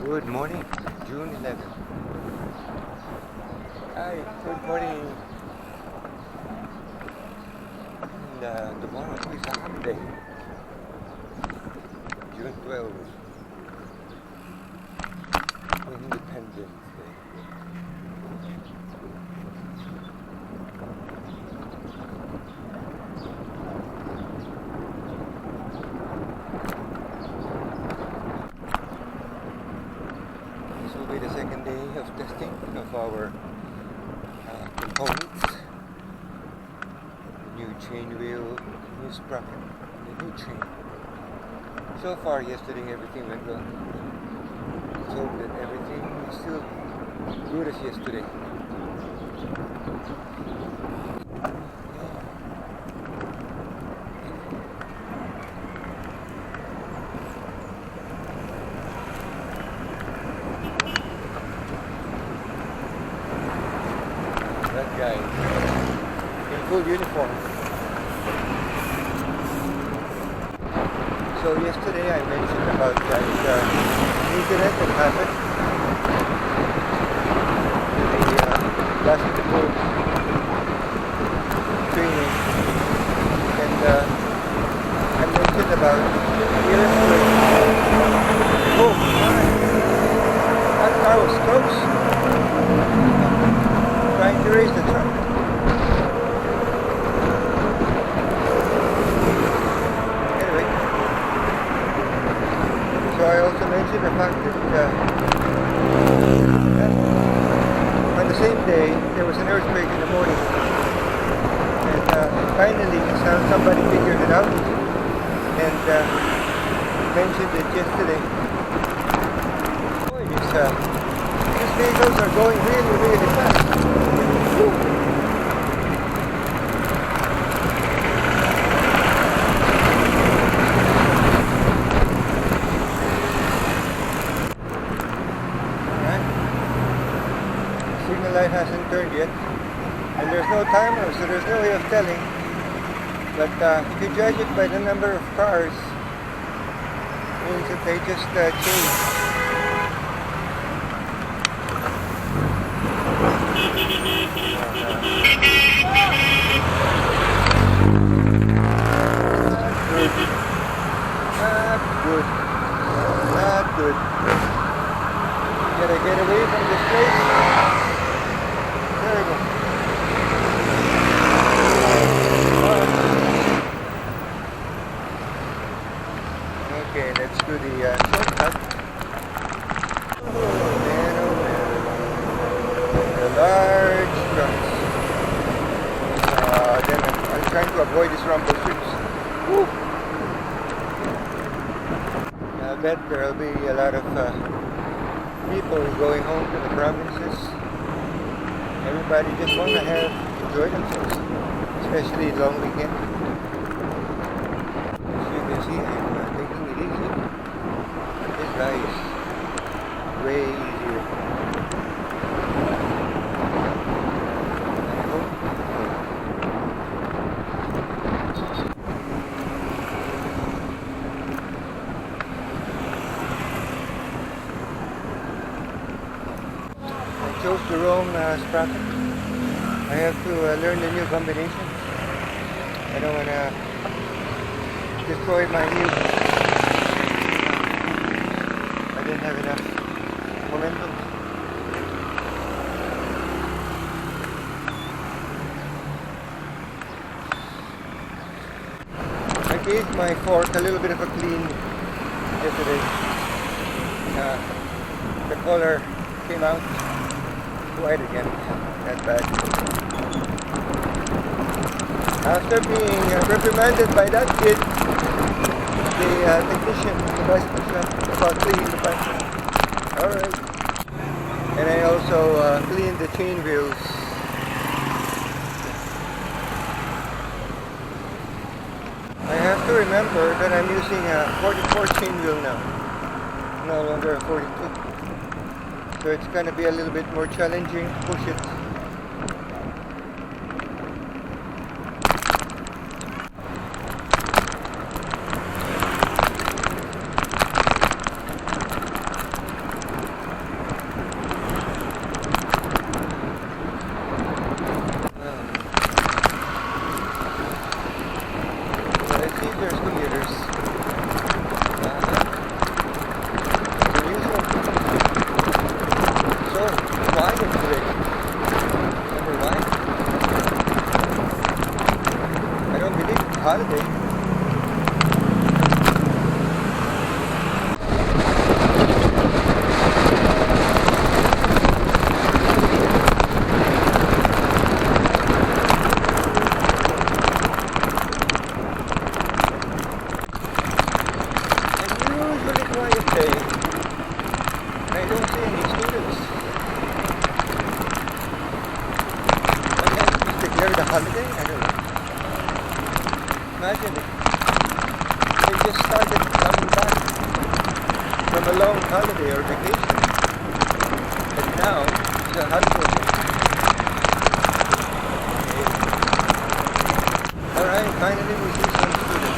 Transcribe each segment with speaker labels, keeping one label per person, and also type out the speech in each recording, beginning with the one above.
Speaker 1: Good morning, June 11th. Hi, good morning. And tomorrow is a holiday, June 12th, Independence Day. This will be the second day of testing of our components. New chain wheel, new sprocket, the new chain. So far yesterday everything went well. Let's hope that everything is still good as yesterday. That guy in full uniform. So yesterday I mentioned about that incident that happened in the basketball training, and I mentioned about the earthquake. Oh my! That car was close, trying to raise the truck. So I also mentioned the fact that on the same day there was an earthquake in the morning, and finally somebody figured it out and mentioned it yesterday. Boy, these vehicles are going really fast. Woo. Signal light hasn't turned yet, and there's no timer, so there's no way of telling. But if you judge it by the number of cars, it means that they just changed. Not good. Gotta get away from this place. Terrible. Okay, let's do the shortcut. Oh man. The large trucks. Then I'm trying to avoid these rumble strips. Woo. I bet there'll be a lot of people going home to the provinces. Everybody just want to enjoy themselves, especially long weekend. As you can see, I'm taking it easy. This guy is way easier. I chose the wrong sprocket. I have to learn the new combination. I don't want to destroy my wheel. I didn't have enough momentum. I gave my fork a little bit of a clean yesterday. The color came out white again. Not bad. After being reprimanded by that kid, the technician, the bicycle shop, about cleaning the bike. Alright. And I also cleaned the chain wheels. I have to remember that I'm using a 44 chain wheel now, no longer a 42. So it's going to be a little bit more challenging to push it. usually quiet day. I don't see any students. What else is declared a holiday? I don't know. Imagine it. They just started coming back from a long holiday or vacation. And now it's a holiday. Okay. Alright, finally we see some students.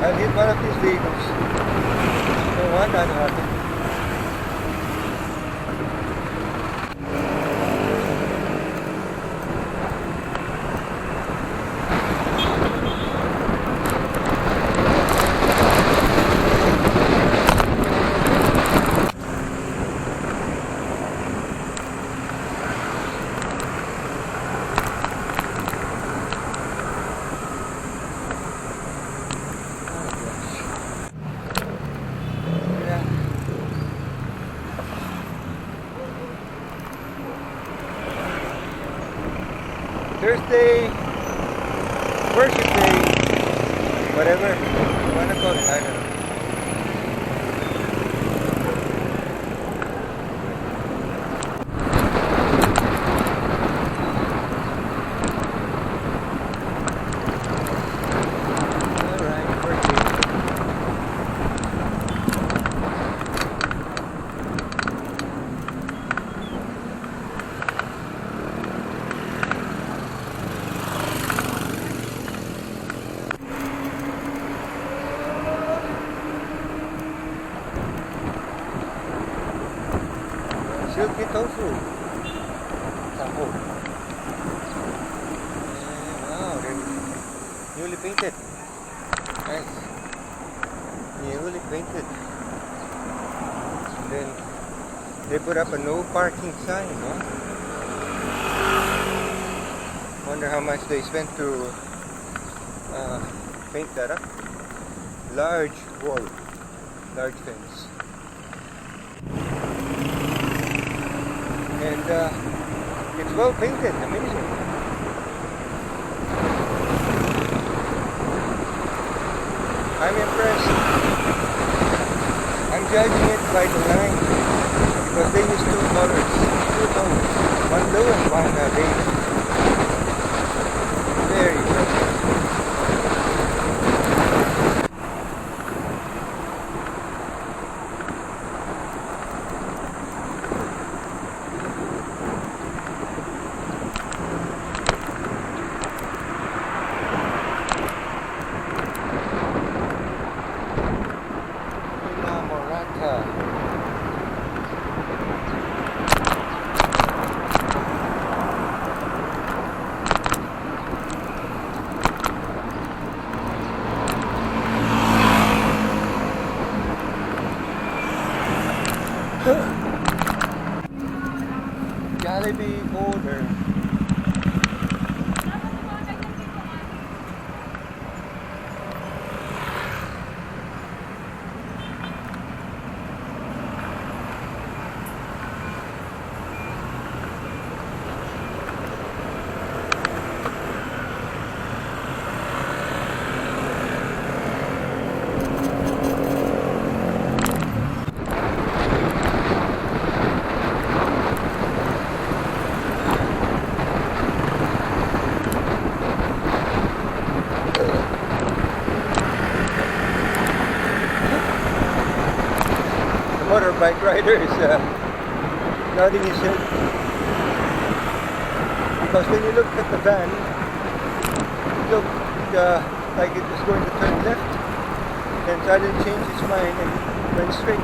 Speaker 1: I'll hit one of these vehicles. Don't want that to happen. Thursday, worship day, whatever you want to call it, I don't know. Alright, worship. Silky tofu. Taho. Wow, they're newly painted. Nice. Newly painted. And then they put up a no parking sign, no? Wonder how much they spent to paint that up. Large wall. Large fence. And it's well painted, amazing. I'm impressed. I'm judging it by the line because they use two colors, one blue and one beige. Very impressive. Jollibee order. bike rider is nodding his head. Because when you look at the van, it looked like it was going to turn left. Then suddenly changed its mind and went straight.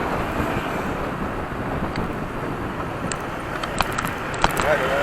Speaker 1: I don't know.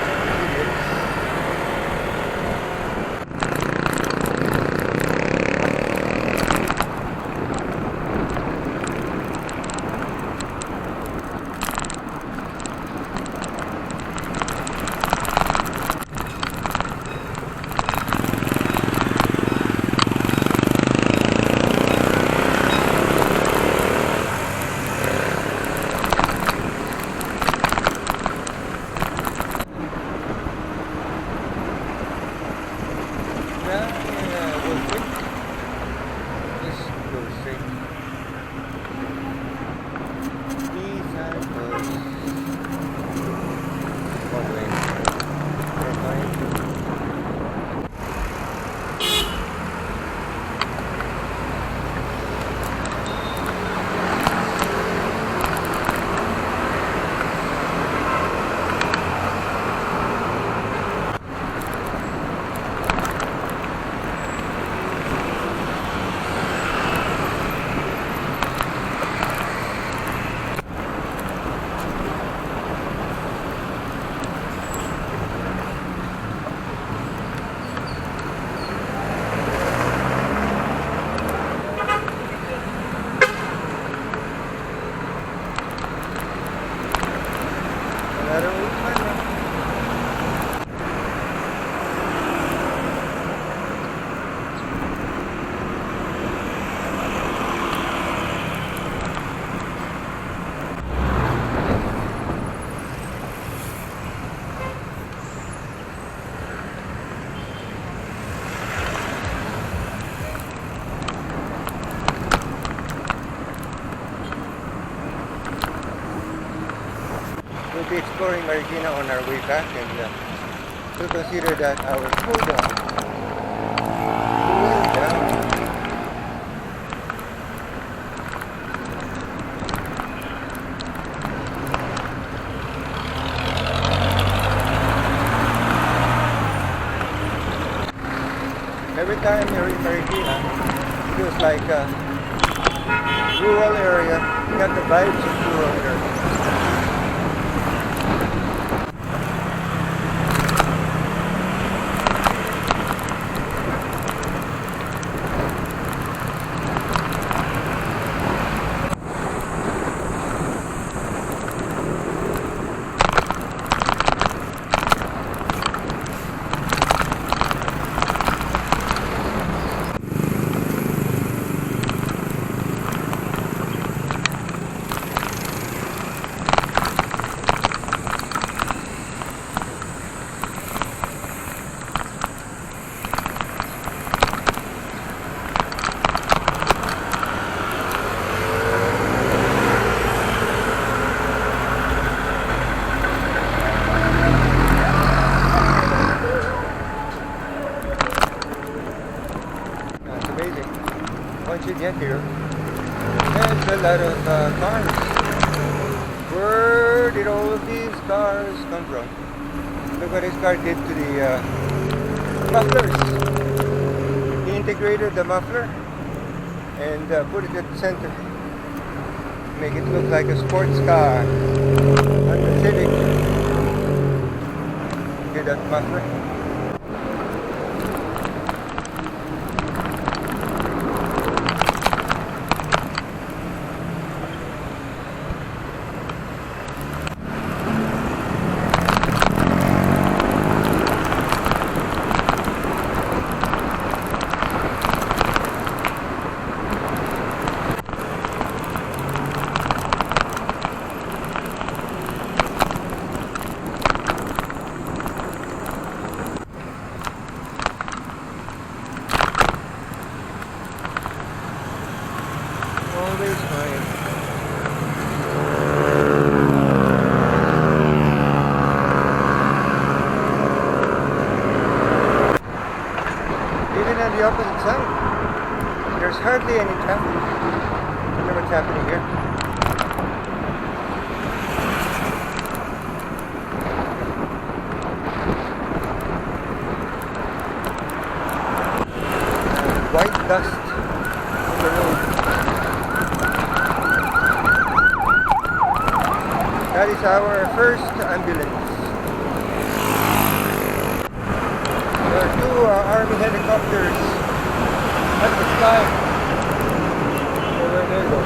Speaker 1: We'll be exploring Marikina on our way back, and we'll consider that our cool down. Cool down. Every time you're in Marikina, it feels like a rural area. You got the vibes of rural area. Once you get here, there's a lot of cars. Where did all of these cars come from? Look what this car did to the mufflers. He integrated the muffler and put it at the center. Make it look like a sports car. On the Civic. Get that muffler. Always fine. Even on the opposite side, there's hardly any traffic. I wonder what's happening here. That is our first ambulance. There are two army helicopters at the sky. There they go.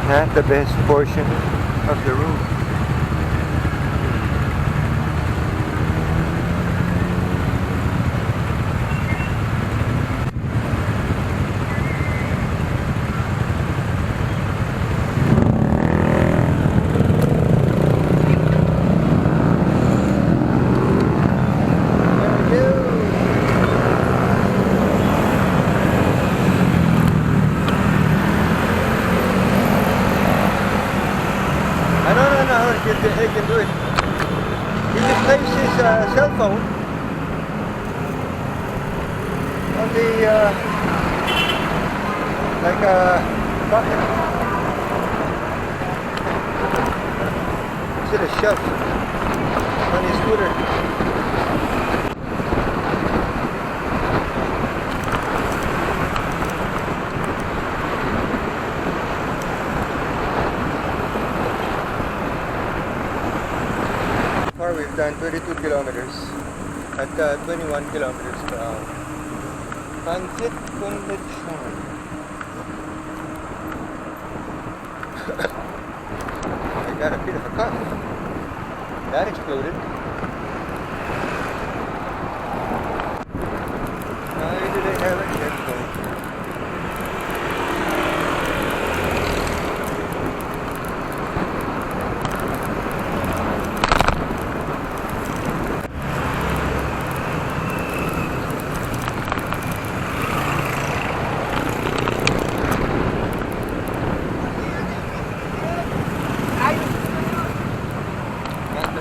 Speaker 1: Not the best portion of the room. He can do it. He just placed his cell phone on the like a bucket. Instead of shelf on his scooter. We've done 22 kilometers at 21 kilometers per hour. Poblacion. I got a bit of a cough. That exploded. Why did I have it explode?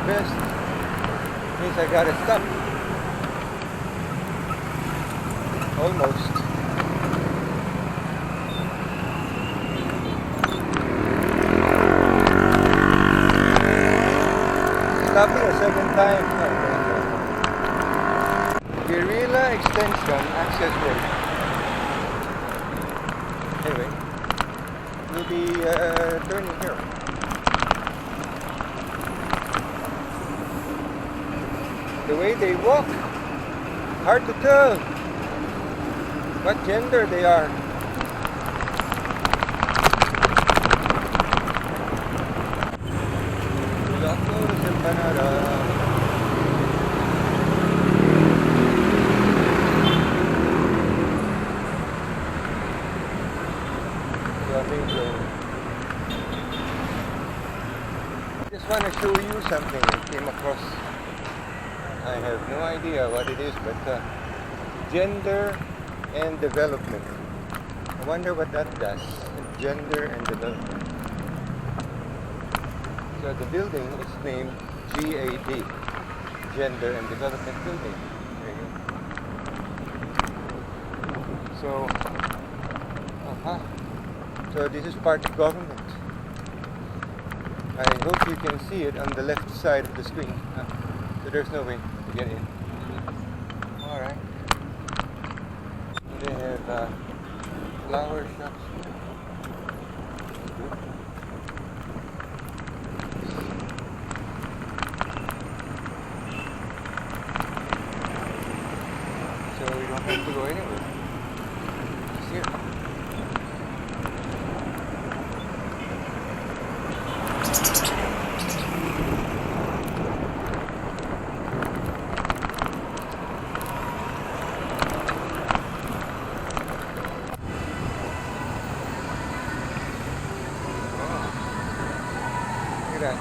Speaker 1: Best means I gotta stop. Almost. Stopping a second time. Guerrilla extension access road. Anyway, we'll be turning here. The way they walk, hard to tell what gender they are. I just want to show you something I came across. I have no idea what it is, but gender and development. I wonder what that does. Gender and development. So the building is named GAD, Gender and Development Building. There you go. So, so this is part of government. I hope you can see it on the left side of the screen. So there's no way to get in. Alright. They have flower shops here. So we don't have to go anywhere. Just here. Look at that.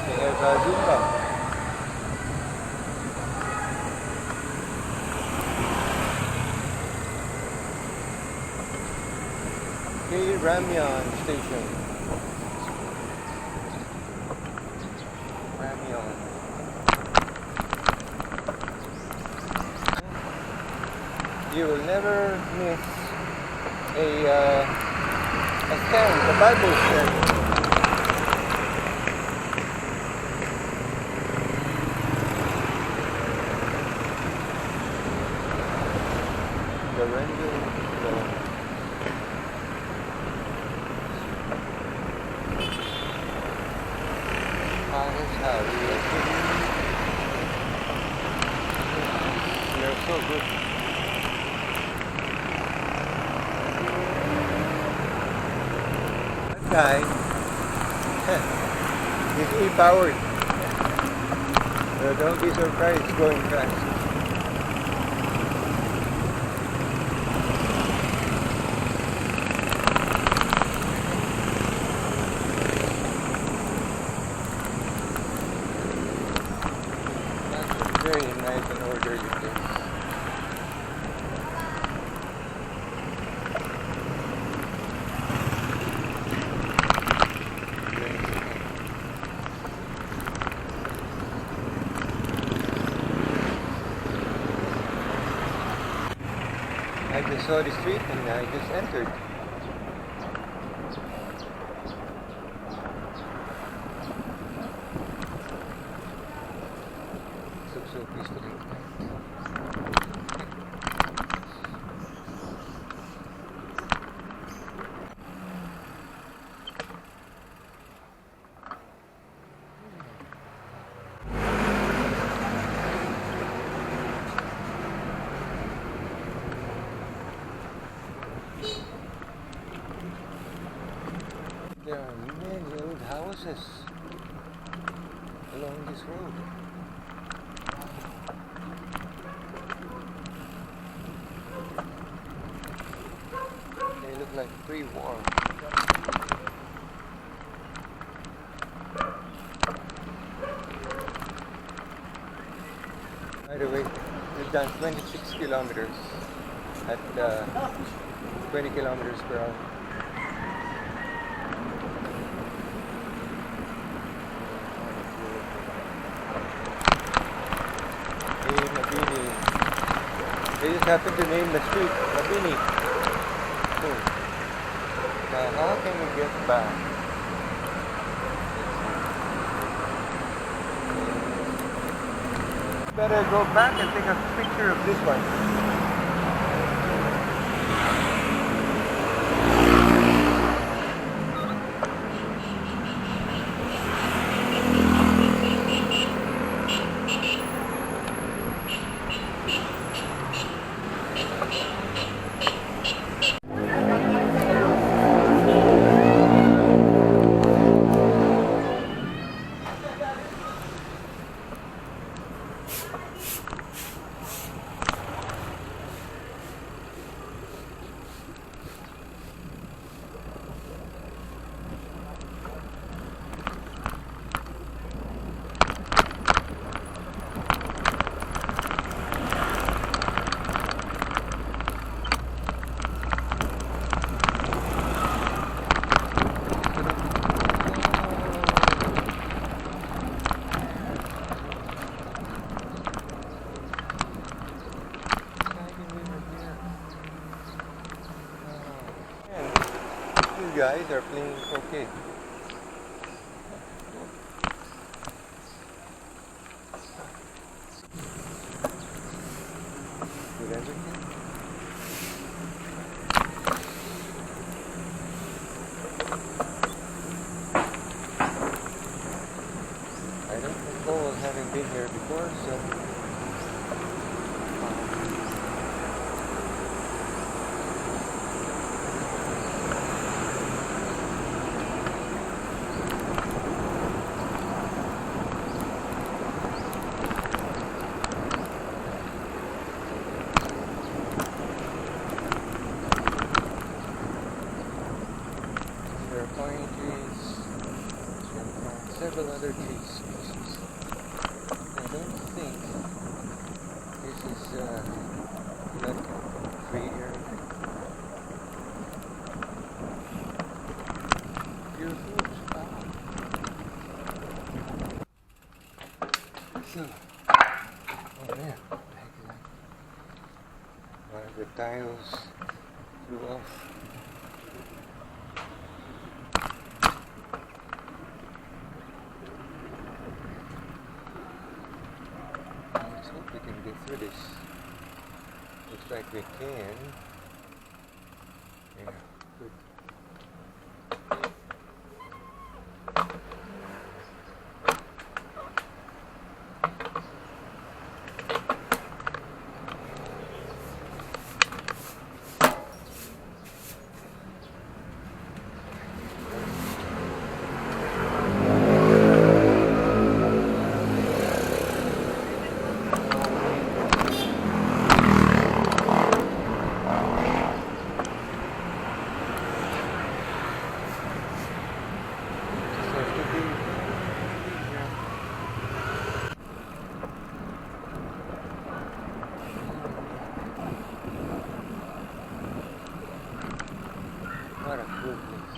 Speaker 1: They have Zumba. Ramyeon station. Ramyeon. You will never miss a stand, a Bible stand. The rendering. They're so good. That guy is e-powered. So don't be surprised going fast. Very nice and orderly place. I just saw the street and I just entered. Looks so peaceful. There are many old houses along this road. They look like pre-war. By the way, we've done 26 kilometers at 20 kilometers per hour. They just happened to name the street Mabini. Now how can we get back? Better go back and take a picture of this one. Guys are playing croquet. here before, so there are pine trees and several other tree species. I don't think this is like a free area. Beautiful spot. So, oh man, one of the tiles flew off. Let's hope we can get through this. Looks like we can. Yeah, good. What a cool place.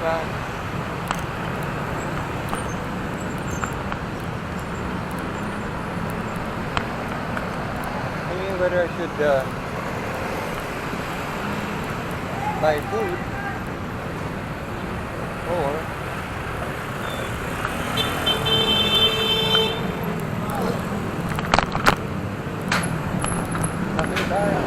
Speaker 1: Back. I mean, whether I should buy food or kape tayo.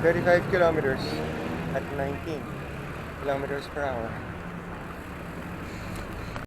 Speaker 1: 25 kilometers at 19 kilometers per hour.